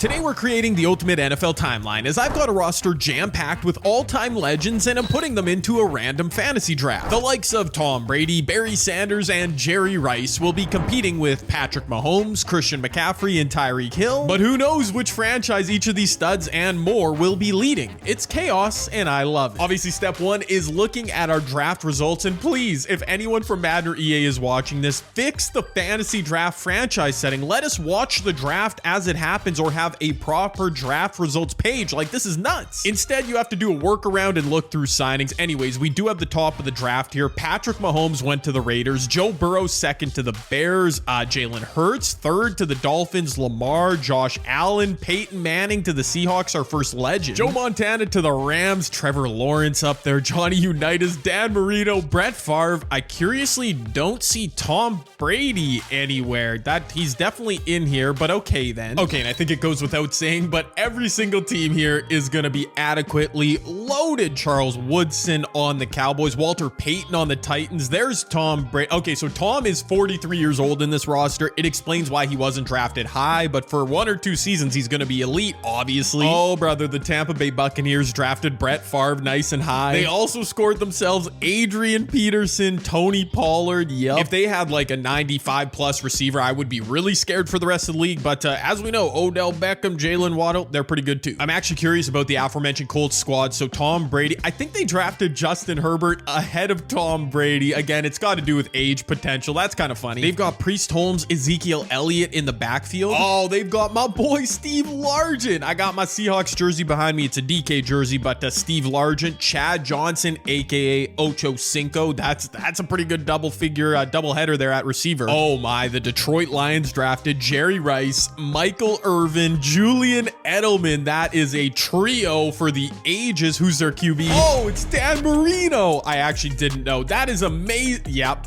Today we're creating the ultimate NFL timeline, as I've got a roster jam-packed with all-time legends and I'm putting them into a random fantasy draft. The likes of Tom Brady, Barry Sanders, and Jerry Rice will be competing with Patrick Mahomes, Christian McCaffrey, and Tyreek Hill. But who knows which franchise each of these studs and more will be leading. It's chaos and I love it. Obviously, step one is looking at our draft results, and please, if anyone from Madden or EA is watching this, fix the fantasy draft franchise setting. Let us watch the draft as it happens, or have a proper draft results page. Like, this is nuts. Instead, you have to do a workaround and look through signings. Anyways, we do have the top of the draft here. Patrick Mahomes went to the Raiders, Joe Burrow second to the Bears, Jalen Hurts third to the Dolphins, Lamar, Josh Allen, Peyton Manning to the Seahawks, our first legend, Joe Montana to the Rams, Trevor Lawrence up there, Johnny Unitas, Dan Marino, Brett Favre. I curiously don't see Tom Brady anywhere. That he's definitely in here, but okay then. Okay, and I think it goes without saying, but every single team here is going to be adequately loaded. Charles Woodson on the Cowboys, Walter Payton on the Titans. There's Tom Brady. Okay, so Tom is 43 years old in this roster. It explains why he wasn't drafted high, but for 1 or 2 seasons, he's going to be elite, obviously. Oh, brother, the Tampa Bay Buccaneers drafted Brett Favre nice and high. They also scored themselves Adrian Peterson, Tony Pollard. Yep. If they had like a 95 plus receiver, I would be really scared for the rest of the league. But as we know, Odell Beckham, Jalen Waddle, they're pretty good too. I'm actually curious about the aforementioned Colts squad. So Tom Brady, I think they drafted Justin Herbert ahead of Tom Brady. Again, it's got to do with age potential. That's kind of funny. They've got Priest Holmes, Ezekiel Elliott in the backfield. Oh, they've got my boy Steve Largent. I got my Seahawks jersey behind me. It's a DK jersey, but Steve Largent, Chad Johnson, aka Ocho Cinco. That's a pretty good double header there at receiver. Oh my, the Detroit Lions drafted Jerry Rice, Michael Irvin, Julian Edelman. That is a trio for the ages. Who's their QB? Oh, it's Dan Marino. I actually didn't know. That is amazing. Yep.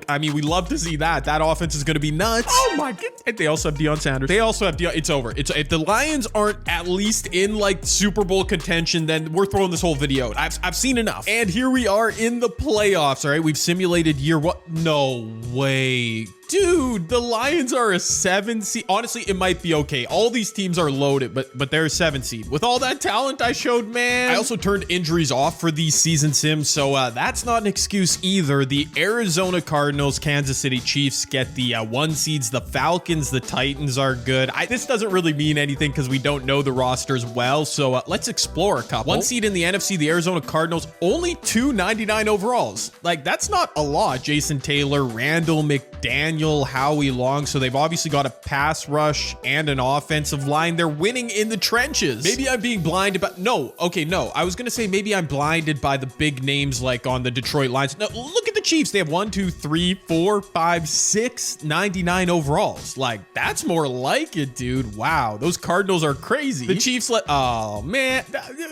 I mean, we love to see that. That offense is going to be nuts. Oh my goodness. They also have Deion Sanders. They also have Deion. It's over. If the Lions aren't at least in like Super Bowl contention, then we're throwing this whole video out. I've seen enough. And here we are in the playoffs. All right. We've simulated year what? No way. Dude, the Lions are a 7 seed. Honestly, it might be okay. All these teams are loaded, but they're a 7 seed. With all that talent I showed, man. I also turned injuries off for these season sims, so that's not an excuse either. The Arizona Cardinals, Kansas City Chiefs get the 1 seeds. The Falcons, the Titans are good. This doesn't really mean anything because we don't know the rosters well, so let's explore a couple. 1 seed in the NFC, the Arizona Cardinals, only 299 overalls. Like, that's not a lot. Jason Taylor, Randall McDaniel, Howie Long. So they've obviously got a pass rush and an offensive line. They're winning in the trenches. Maybe I'm being blinded, but no. Okay, no. I was going to say maybe I'm blinded by the big names like on the Detroit Lions. No, look at the Chiefs. They have 1, 2, 3, 4, 5, 6, 99 overalls. Like, that's more like it, dude. Wow. Those Cardinals are crazy. The Chiefs oh man,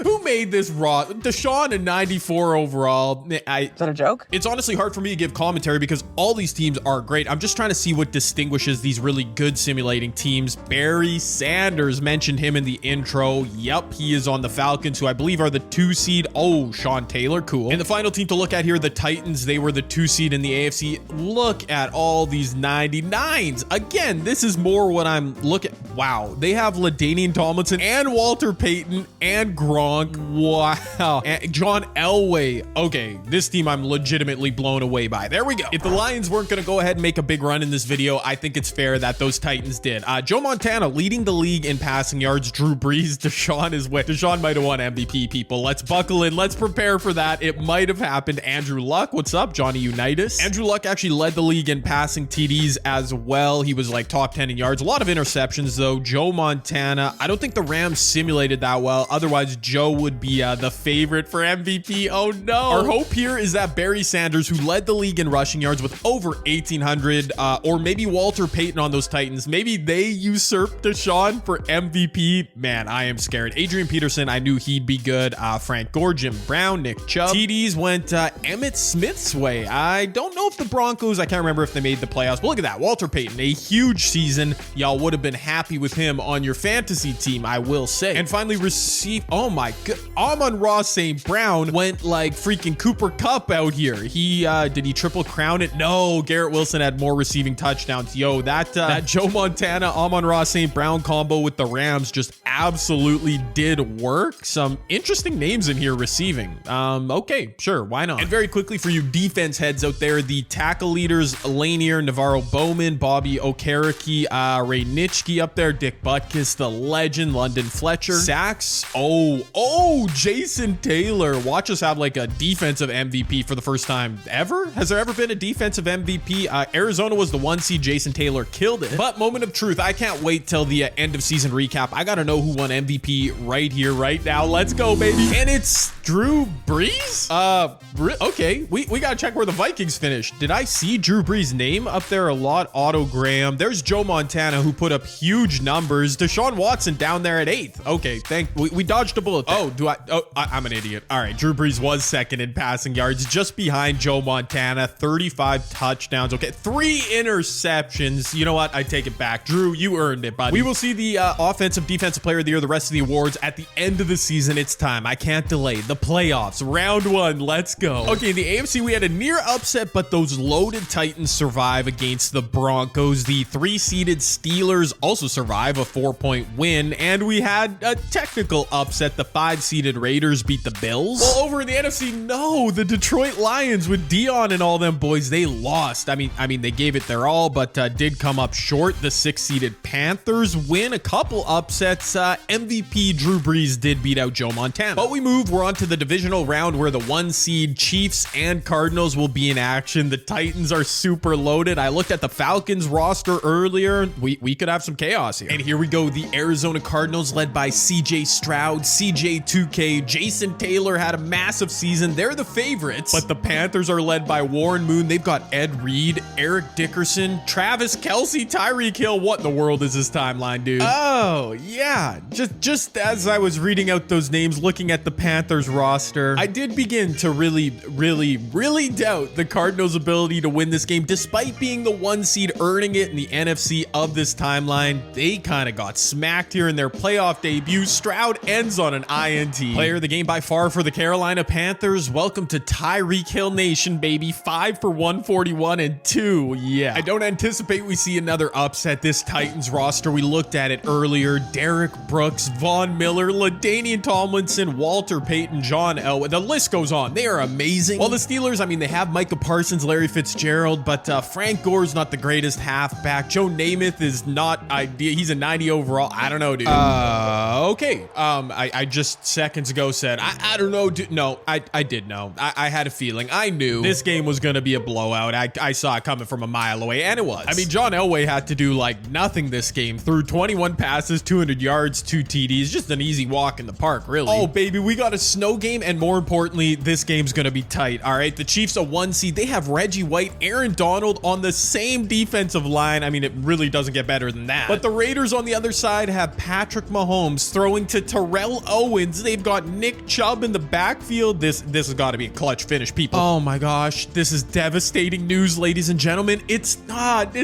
who made this raw? Deshaun a 94 overall. Is that a joke? It's honestly hard for me to give commentary because all these teams are great. I'm just trying to see what distinguishes these really good simulating teams. Barry Sanders, mentioned him in the intro. Yep, he is on the Falcons, who I believe are the 2 seed. Oh, Sean Taylor, cool. And the final team to look at here, the Titans. They were the 2 seed in the AFC. Look at all these 99s. Again, this is more what I'm looking. Wow, they have LaDainian Tomlinson and Walter Payton and Gronk. Wow, and John Elway. Okay, this team I'm legitimately blown away by. There we go. If the Lions weren't going to go ahead and make a big run in this video, I think it's fair that those Titans did. Joe Montana leading the league in passing yards. Drew Brees, Deshaun is way. Deshaun might have won MVP, people. Let's buckle in. Let's prepare for that. It might have happened. Andrew Luck, what's up? Johnny Unitas. Andrew Luck actually led the league in passing TDs as well. He was like top 10 in yards. A lot of interceptions though. Joe Montana, I don't think the Rams simulated that well. Otherwise, Joe would be the favorite for MVP. Oh no. Our hope here is that Barry Sanders, who led the league in rushing yards with over 1,800, or maybe Walter Payton on those Titans, maybe they usurped Deshaun for MVP. Man, I am scared. Adrian Peterson, I knew he'd be good. Frank Gore, Jim Brown, Nick Chubb. TDs went Emmett Smith's way. Okay, I don't know if the Broncos, I can't remember if they made the playoffs, but look at that. Walter Payton, a huge season. Y'all would have been happy with him on your fantasy team, I will say. And finally received, oh my god, Amon-Ra St. Brown went like freaking Cooper Kupp out here. Did he triple crown it? No, Garrett Wilson had more receiving touchdowns. Yo, that Joe Montana, Amon-Ra St. Brown combo with the Rams just absolutely did work. Some interesting names in here receiving. Okay, sure, why not? And very quickly for you defense heads out there, the tackle leaders, Lanier, Navarro Bowman, Bobby Okereke, Ray Nitschke up there, Dick Butkus, the legend, London Fletcher. Sacks, oh, Jason Taylor. Watch us have like a defensive MVP for the first time ever. Has there ever been a defensive MVP? Arizona was the 1 seed, Jason Taylor killed it. But moment of truth, I can't wait till the end of season recap. I gotta know who won MVP right here, right now. Let's go, baby. And it's Drew Brees? Okay, we gotta check where the Vikings finished. Did I see Drew Brees' name up there a lot? Otto Graham. There's Joe Montana, who put up huge numbers. Deshaun Watson down there at 8th. Okay, we dodged a bullet there. I'm an idiot. All right, Drew Brees was second in passing yards, just behind Joe Montana. 35 touchdowns. Okay, 3 interceptions. You know what? I take it back. Drew, you earned it, buddy. We will see the offensive defensive player of the year, the rest of the awards at the end of the season. It's time. I can't delay. The playoffs, round 1. Let's go. Okay, in the AFC, we had a near upset, but those loaded Titans survive against the Broncos. The 3-seeded Steelers also survive a 4-point win, and we had a technical upset. The 5-seeded Raiders beat the Bills. Well, over in the NFC, no, the Detroit Lions with Dion and all them boys, they lost. I mean, they gave it their all, but did come up short. The 6-seeded Panthers win a couple upsets. MVP Drew Brees did beat out Joe Montana. But we're on to the divisional round where the 1-seed Chiefs and Cardinals will be in action. The Titans are super loaded. I looked at the Falcons roster earlier. We could have some chaos here. And here we go. The Arizona Cardinals led by CJ Stroud, CJ2K, Jason Taylor had a massive season. They're the favorites. But the Panthers are led by Warren Moon. They've got Ed Reed, Eric Dickerson, Travis Kelce, Tyreek Hill. What in the world is this timeline, dude? Oh, yeah. Just as I was reading out those names, looking at the Panthers roster, I did begin to really doubt the Cardinals' ability to win this game. Despite being the 1 seed, earning it in the NFC of this timeline, they kind of got smacked here in their playoff debut. Stroud ends on an INT. Player of the game by far for the Carolina Panthers. Welcome to Tyreek Hill Nation, baby. 5 for 141 and 2. Yeah, I don't anticipate we see another upset. This Titans roster, we looked at it earlier. Derek Brooks, Von Miller, LaDainian Tomlinson, Walter Payton, John Elway. The list goes on. They are amazing. While the Steelers, I mean, they have Micah Parsons, Larry Fitzgerald, but Frank Gore's not the greatest halfback. Joe Namath is not ideal. He's a 90 overall. I don't know, dude. Okay. I just seconds ago said, I don't know, dude. No, I did know. I had a feeling. I knew this game was going to be a blowout. I saw it coming from a mile away, and it was. I mean, John Elway had to do like nothing this game. Threw 21 passes, 200 yards, 2 TDs. Just an easy walk in the park, really. Oh, baby, we got a snow game, and more importantly, this game's going to be tight, all right? The Chiefs, a 1 seed. They have Reggie White, Aaron Donald on the same defensive line. I mean, it really doesn't get better than that. But the Raiders on the other side have Patrick Mahomes throwing to Terrell Owens. They've got Nick Chubb in the backfield. This has got to be a clutch finish, people. Oh my gosh, this is devastating news, ladies and gentlemen. It's not.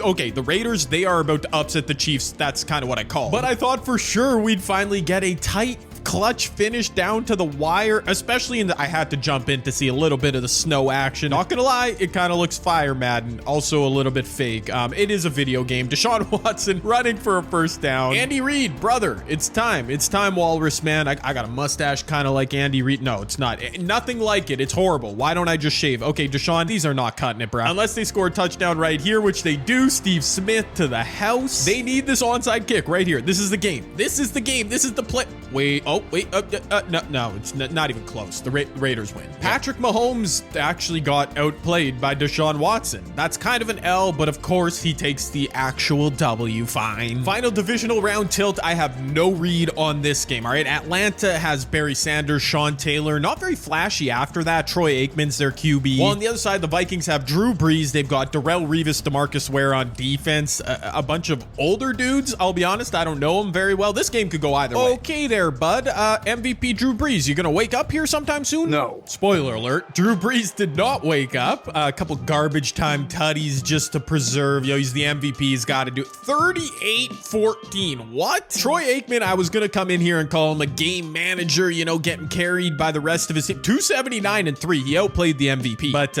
Okay, the Raiders, they are about to upset the Chiefs. That's kind of what I call. But I thought for sure we'd finally get a tight clutch finish down to the wire, especially I had to jump in to see a little bit of the snow action. Not gonna lie, it kind of looks Fire Madden, also a little bit fake. It is a video game. Deshaun Watson running for a first down. Andy Reid, brother, it's time, Walrus man. I got a mustache kind of like Andy Reid. No, it's not. Nothing like it. It's horrible. Why don't I just shave? Okay, Deshaun, these are not cutting it, bro. Unless they score a touchdown right here, which they do. Steve Smith to the house. They need this onside kick right here. This is the game. This is the play. Wait, no, it's not even close. The Raiders win. Patrick Mahomes actually got outplayed by Deshaun Watson. That's kind of an L, but of course he takes the actual W. Fine. Final divisional round tilt. I have no read on this game. All right, Atlanta has Barry Sanders, Sean Taylor. Not very flashy after that. Troy Aikman's their QB. While on the other side, the Vikings have Drew Brees. They've got Darrelle Revis, DeMarcus Ware on defense. A bunch of older dudes. I'll be honest, I don't know them very well. This game could go either way. Okay there, bud. MVP Drew Brees, you gonna wake up here sometime soon? No. Spoiler alert, Drew Brees did not wake up. A couple garbage time tutties just to preserve. Yo, he's the MVP, he's gotta do it. 38-14, what? Troy Aikman, I was gonna come in here and call him a game manager, you know, getting carried by the rest of his team. 279-3, he outplayed the MVP. But,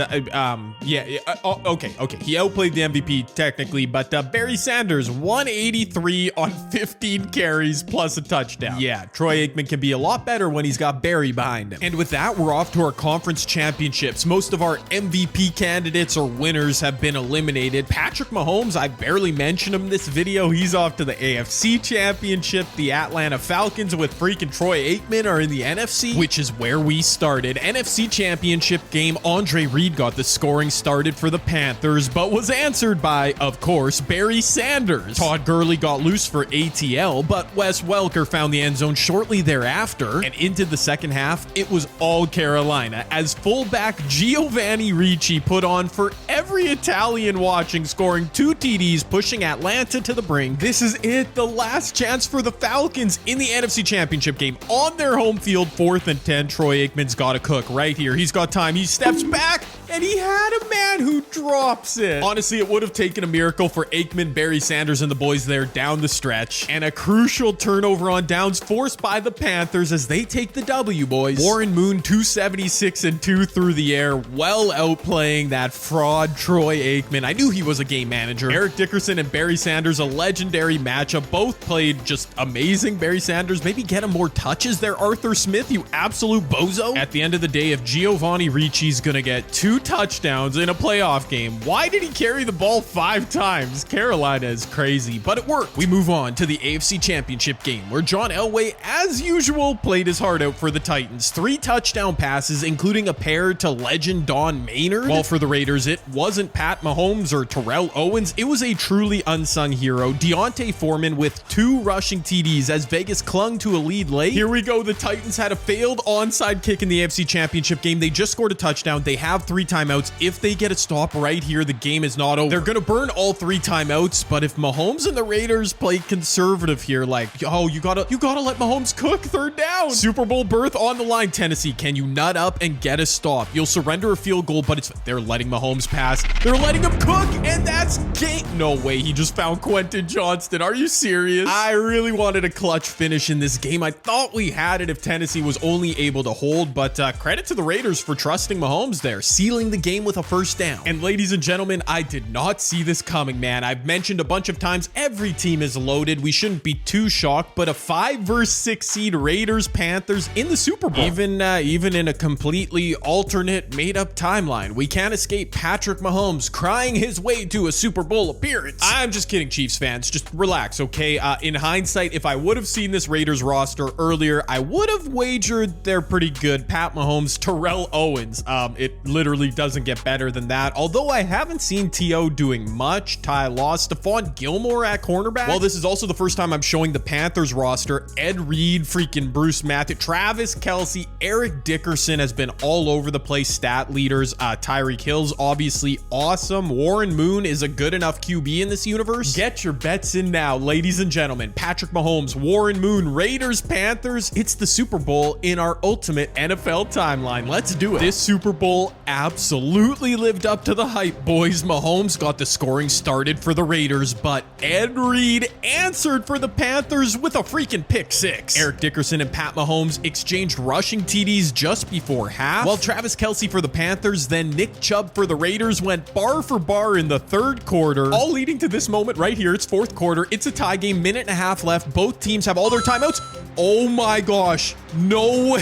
okay, he outplayed the MVP technically, but Barry Sanders, 183 on 15 carries plus a touchdown. Yeah, Troy Aikman can be a lot better when he's got Barry behind him. And with that, we're off to our conference championships. Most of our MVP candidates or winners have been eliminated. Patrick Mahomes, I barely mentioned him in this video. He's off to the AFC championship. The Atlanta Falcons with freaking Troy Aikman are in the NFC, which is where we started. NFC championship game, Andre Reed got the scoring started for the Panthers, but was answered by, of course, Barry Sanders. Todd Gurley got loose for ATL, but Wes Welker found the end zone shortly thereafter, and into the second half, it was all Carolina, as fullback Giovanni Ricci put on for every Italian watching, scoring 2 TDs, pushing Atlanta to the brink. This is it, the last chance for the Falcons in the NFC Championship game on their home field, 4th and 10. Troy Aikman's got to cook right here. He's got time. He steps back, and he had a man who drops it. Honestly, it would have taken a miracle for Aikman, Barry Sanders, and the boys there down the stretch, and a crucial turnover on downs forced by the Panthers as they take the W, boys. Warren Moon, 276-2 through the air, well outplaying that fraud Troy Aikman. I knew he was a game manager. Eric Dickerson and Barry Sanders, a legendary matchup. Both played just amazing. Barry Sanders, maybe get him more touches there, Arthur Smith, you absolute bozo. At the end of the day, if Giovanni Ricci's gonna get 2 touchdowns in a playoff game, why did he carry the ball 5 times? Carolina is crazy, but it worked. We move on to the AFC Championship game, where John Elway, as usual, played his heart out for the Titans. 3 touchdown passes, including a pair to legend Don Maynard. While for the Raiders, it wasn't Pat Mahomes or Terrell Owens. It was a truly unsung hero, Deontay Foreman, with 2 rushing TDs as Vegas clung to a lead late. Here we go. The Titans had a failed onside kick in the AFC Championship game. They just scored a touchdown. They have 3 timeouts. If they get a stop right here, the game is not over. They're going to burn all 3 timeouts, but if Mahomes and the Raiders play conservative here, like, oh, you gotta let Mahomes cook 3rd down. Super Bowl berth on the line, Tennessee. Can you nut up and get a stop? You'll surrender a field goal, but they're letting Mahomes pass. They're letting him cook, and that's game. No way, he just found Quentin Johnston. Are you serious? I really wanted a clutch finish in this game. I thought we had it if Tennessee was only able to hold, but credit to the Raiders for trusting Mahomes there, sealing the game with a 1st down. And ladies and gentlemen, I did not see this coming, man. I've mentioned a bunch of times, every team is loaded. We shouldn't be too shocked, but a 5 versus 6 seed Raiders Panthers in the Super Bowl. Even in a completely alternate made-up timeline, we can't escape Patrick Mahomes crying his way to a Super Bowl appearance. I'm just kidding, Chiefs fans. Just relax, okay? In hindsight, if I would have seen this Raiders roster earlier, I would have wagered they're pretty good. Pat Mahomes, Terrell Owens. It literally doesn't get better than that. Although I haven't seen T.O. doing much. Ty Law, Stephon Gilmore at cornerback. Well, this is also the first time I'm showing the Panthers roster. Ed Reed, freaking Bruce Matthew, Travis Kelce, Eric Dickerson has been all over the place. Stat leaders. Tyreek Hill's obviously awesome. Warren Moon is a good enough QB in this universe. Get your bets in now, ladies and gentlemen. Patrick Mahomes, Warren Moon, Raiders, Panthers. It's the Super Bowl in our ultimate NFL timeline. Let's do it. This Super Bowl absolutely lived up to the hype, boys. Mahomes got the scoring started for the Raiders, but Ed Reed answered for the Panthers with a freaking pick 6. Eric Dickerson and Pat Mahomes exchanged rushing TDs just before half, while Travis Kelce for the Panthers, then Nick Chubb for the Raiders went bar for bar in the 3rd quarter, all leading to this moment right here. It's 4th quarter. It's a tie game, 1.5 left. Both teams have all their timeouts. Oh my gosh. No way.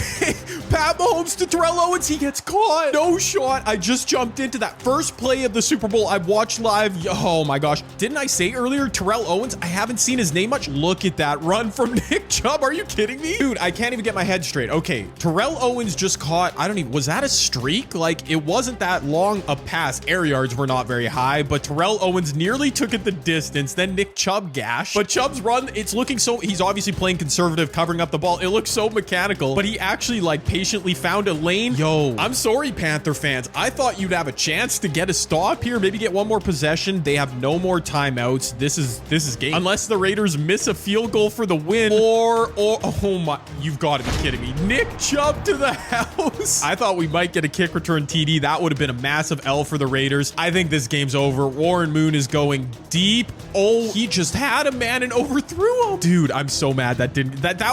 Pat Mahomes to Terrell Owens. He gets caught. No shot. I just jumped into that first play of the Super Bowl. I've watched live. Oh my gosh. Didn't I say earlier Terrell Owens? I haven't seen his name much. Look at that run from Nick Chubb. Are you kidding me? Dude, I can't even get my head straight. Okay, Terrell Owens just caught, was that a streak? Like, it wasn't that long a pass. Air yards were not very high, but Terrell Owens nearly took it the distance. Then Nick Chubb gashed. But Chubb's run, it's looking so, he's obviously playing conservative, covering up the ball. It looks so mechanical. mechanical, but he actually like patiently found a lane. Yo, I'm sorry, Panther fans. I thought you'd have a chance to get a stop here, maybe get one more possession. They have no more timeouts. This is game. Unless the Raiders miss a field goal for the win, or oh my, you've got to be kidding me. Nick Chubb to the house. I thought we might get a kick return TD. That would have been a massive L for the Raiders. I think this game's over. Warren Moon is going deep. Oh, he just had a man and overthrew him. Dude, I'm so mad that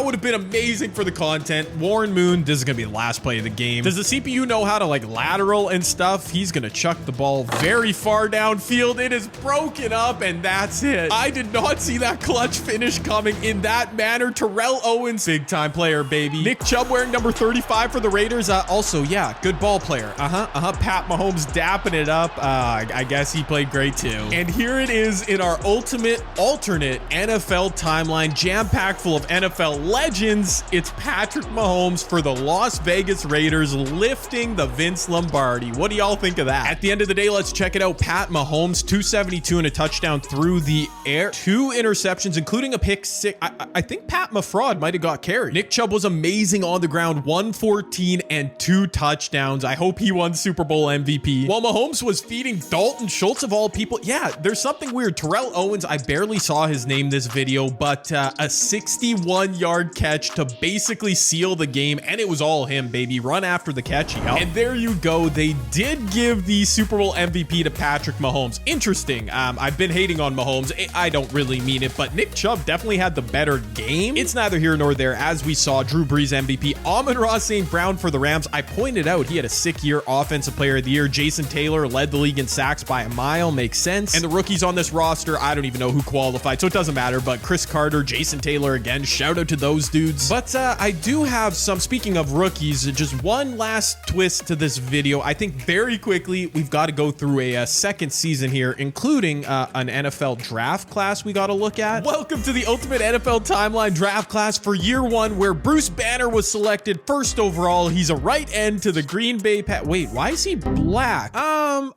would have been amazing for the content. Warren Moon, this is gonna be the last play of the game. Does the CPU know how to like lateral and stuff? He's gonna chuck the ball very far downfield. It is broken up, and that's it. I did not see that clutch finish coming in that manner. Terrell Owens, big time player, baby. Nick Chubb wearing number 35 for the Raiders. Also, yeah, good ball player. Pat Mahomes dapping it up. I guess he played great too. And here it is in our ultimate alternate NFL timeline, jam-packed full of NFL legends. It's Patrick Mahomes for the Las Vegas Raiders lifting the Vince Lombardi. What do y'all think of that? At the end of the day, let's check it out. Pat Mahomes, 272 and a touchdown through the air. 2 interceptions, including a pick six. I think Pat Mafraud might have got carried. Nick Chubb was amazing on the ground, 114 and 2 touchdowns. I hope he won Super Bowl MVP. While Mahomes was feeding Dalton Schultz of all people. Yeah, there's something weird. Terrell Owens, I barely saw his name this video, but a 61-yard catch to basically seal the game, and it was all him, baby. Run after the catch, yo. And there you go. They did give the Super Bowl MVP to Patrick Mahomes. Interesting. I've been hating on Mahomes. I don't really mean it, but Nick Chubb definitely had the better game. It's neither here nor there. As we saw, Drew Brees MVP, Amon-Ra St. Brown for the Rams. I pointed out he had a sick year, offensive player of the year. Jason Taylor led the league in sacks by a mile. Makes sense. And the rookies on this roster, I don't even know who qualified, so it doesn't matter, but Chris Carter, Jason Taylor, again, shout out to those dudes. But I do have some, speaking of rookies, just one last twist to this video. I think very quickly, we've got to go through a second season here, including an NFL draft class we got to look at. Welcome to the Ultimate NFL Timeline draft class for year 1, where Bruce Banner was selected first overall. He's a right end to the Green Bay Wait, why is he black?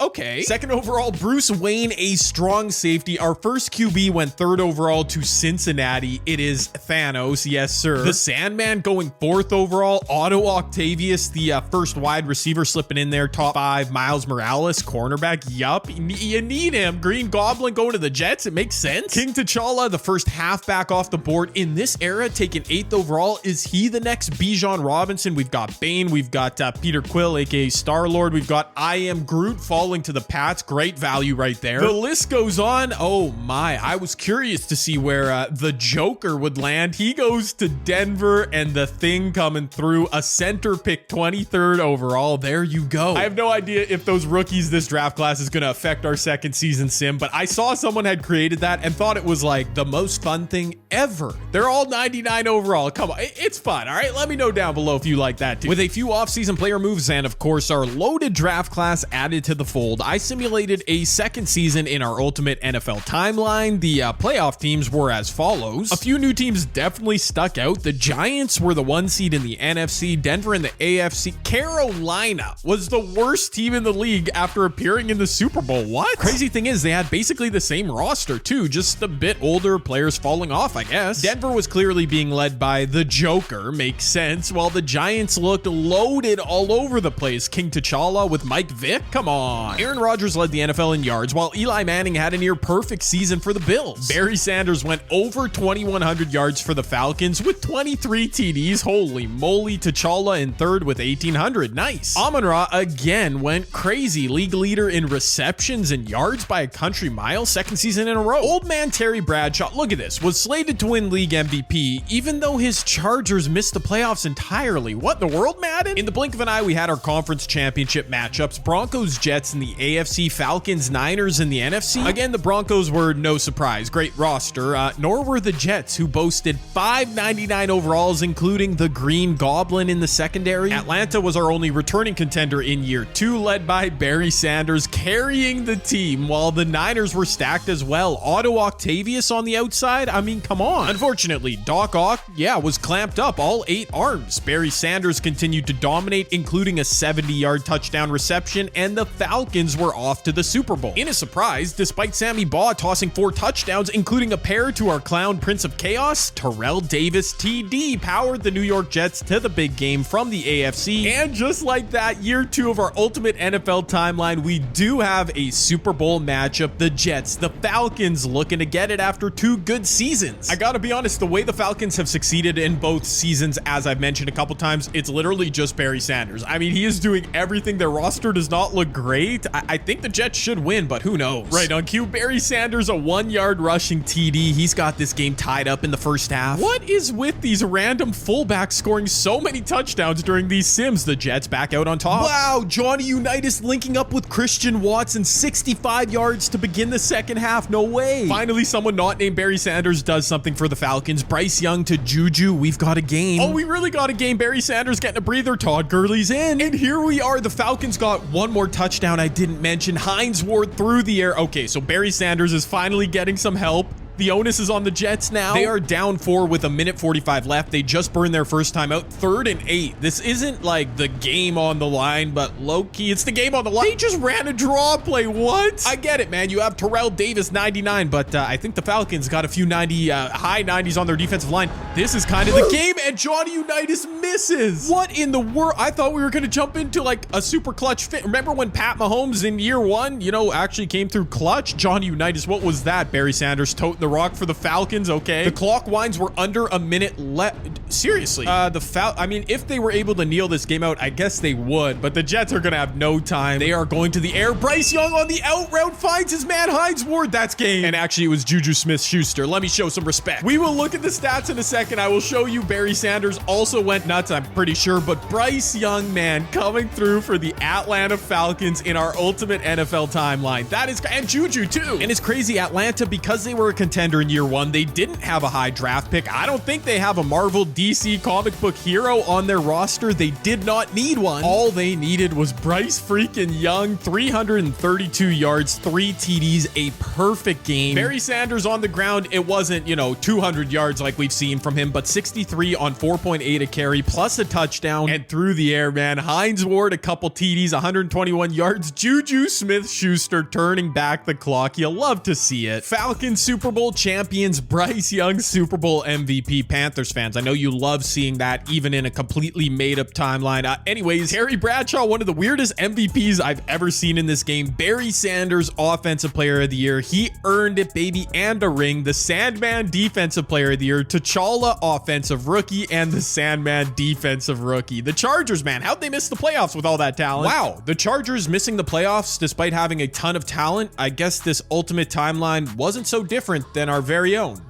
Okay. Second overall, Bruce Wayne, a strong safety. Our first QB went 3rd overall to Cincinnati. It is Thanos, yes sir. The Sandman going 4th overall. Otto Octavius, the first wide receiver, slipping in there. Top 5, Miles Morales, cornerback. Yup, you need him. Green Goblin going to the Jets. It makes sense. King T'Challa, the first halfback off the board in this era, taken 8th overall. Is he the next Bijan Robinson? We've got Bane. We've got Peter Quill, aka Star-Lord. We've got I Am Groot falling to the Pats. Great value right there. The list goes on. Oh my, I was curious to see where the Joker would land. He goes to Denver, and the Thing coming through, a center pick, 23rd overall. There you go. I have no idea if those rookies this draft class is going to affect our second season sim, but I saw someone had created that and thought it was like the most fun thing ever. They're all 99 overall. Come on, it's fun. All right, let me know down below if you like that too. With a few off-season player moves and of course our loaded draft class added to the fold, I simulated a second season in our Ultimate NFL Timeline. The playoff teams were as follows. A few new teams definitely stuck out. The Giants were the 1 seed in the NFC, Denver in the AFC. Carolina was the worst team in the league after appearing in the Super Bowl. What? Crazy thing is they had basically the same roster too, just a bit older, players falling off, I guess. Denver was clearly being led by the Joker, makes sense, while the Giants looked loaded all over the place. King T'Challa with Mike Vick, come on. Aaron Rodgers led the NFL in yards, while Eli Manning had a near perfect season for the Bills. Barry Sanders went over 2,100 yards for the Falcons with 23 TDs. Holy moly. T'Challa in 3rd with 1,800. Nice. Amon-Ra again went crazy. League leader in receptions and yards by a country mile, 2nd season in a row. Old man Terry Bradshaw, look at this, was slated to win league MVP, even though his Chargers missed the playoffs entirely. What in the world, Madden? In the blink of an eye, we had our conference championship matchups. Broncos, Jets in the AFC, Falcons, Niners in the NFC. Again, the Broncos were no surprise. Great roster, nor were the Jets, who boasted 599 overalls, including the Green Goblin in the secondary. Atlanta was our only returning contender in year 2, led by Barry Sanders carrying the team, while the Niners were stacked as well. Otto Octavius on the outside. I mean, come come on. Unfortunately, Doc Ock, was clamped up all 8 arms. Barry Sanders continued to dominate, including a 70-yard touchdown reception, and the Falcons were off to the Super Bowl. In a surprise, despite Sammy Baugh tossing 4 touchdowns, including a pair to our clown Prince of Chaos, Terrell Davis TD powered the New York Jets to the big game from the AFC. And just like that, year 2 of our ultimate NFL timeline, we do have a Super Bowl matchup. The Jets, the Falcons, looking to get it after 2 good seasons. I gotta be honest, the way the Falcons have succeeded in both seasons, as I've mentioned a couple times, it's literally just Barry Sanders. I mean, he is doing everything. Their roster does not look great. I think the Jets should win, but who knows? Right on cue, Barry Sanders, a 1-yard rushing TD. He's got this game tied up in the first half. What is with these random fullbacks scoring so many touchdowns during these sims? The Jets back out on top. Wow, Johnny Unitas linking up with Christian Watson, 65 yards to begin the second half. No way. Finally, someone not named Barry Sanders does something for the Falcons. Bryce Young to Juju. We've got a game. Oh, we really got a game. Barry Sanders getting a breather. Todd Gurley's in. And here we are. The Falcons got one more touchdown I didn't mention. Hines Ward through the air. Okay, so Barry Sanders is finally getting some help. The onus is on the Jets now. They are down 4 with 1:45 left. They just burned their first time out. 3rd and 8. This isn't like the game on the line, but low-key, it's the game on the line. They just ran a draw play. What? I get it, man. You have Terrell Davis, 99, but I think the Falcons got a few high 90s on their defensive line. This is kind of the game, and Johnny Unitas misses. What in the world? I thought we were going to jump into like a super clutch fit. Remember when Pat Mahomes in year 1, actually came through clutch? Johnny Unitas, what was that? Barry Sanders toting the rock for the Falcons. Okay, the clock winds were under a minute left. Seriously, I mean, if they were able to kneel this game out, I guess they would, but the Jets are gonna have no time. They are going to the air. Bryce Young on the out route finds his man Hines Ward. That's game. And actually, it was Juju Smith-Schuster. Let me show some respect. We will look at the stats in a second. I will show you Barry Sanders also went nuts, I'm pretty sure, but Bryce Young, man, coming through for the Atlanta Falcons in our ultimate NFL timeline. That is, and Juju too. And it's crazy, Atlanta, because they were a contender in year 1, they didn't have a high draft pick. I don't think they have a Marvel DC comic book hero on their roster. They did not need one. All they needed was Bryce freaking Young, 332 yards, 3 TDs, a perfect game. Barry Sanders on the ground, it wasn't, 200 yards like we've seen from him, but 63 on 4.8 a carry, plus a touchdown, and through the air, man. Hines Ward, a couple TDs, 121 yards. Juju Smith-Schuster turning back the clock. You'll love to see it. Falcons Super Bowl champions, Bryce Young, Super Bowl MVP. Panthers fans, I know you love seeing that, even in a completely made-up timeline. Anyways, Terry Bradshaw, one of the weirdest MVPs I've ever seen in this game. Barry Sanders, Offensive Player of the Year. He earned it, baby, and a ring. The Sandman, Defensive Player of the Year. T'Challa, Offensive Rookie, and the Sandman, Defensive Rookie. The Chargers, man, how'd they miss the playoffs with all that talent? Wow, the Chargers missing the playoffs despite having a ton of talent. I guess this ultimate timeline wasn't so different than our very own.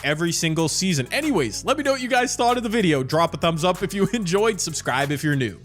Every single season. Anyways, let me know what you guys thought of the video. Drop a thumbs up if you enjoyed, subscribe if you're new.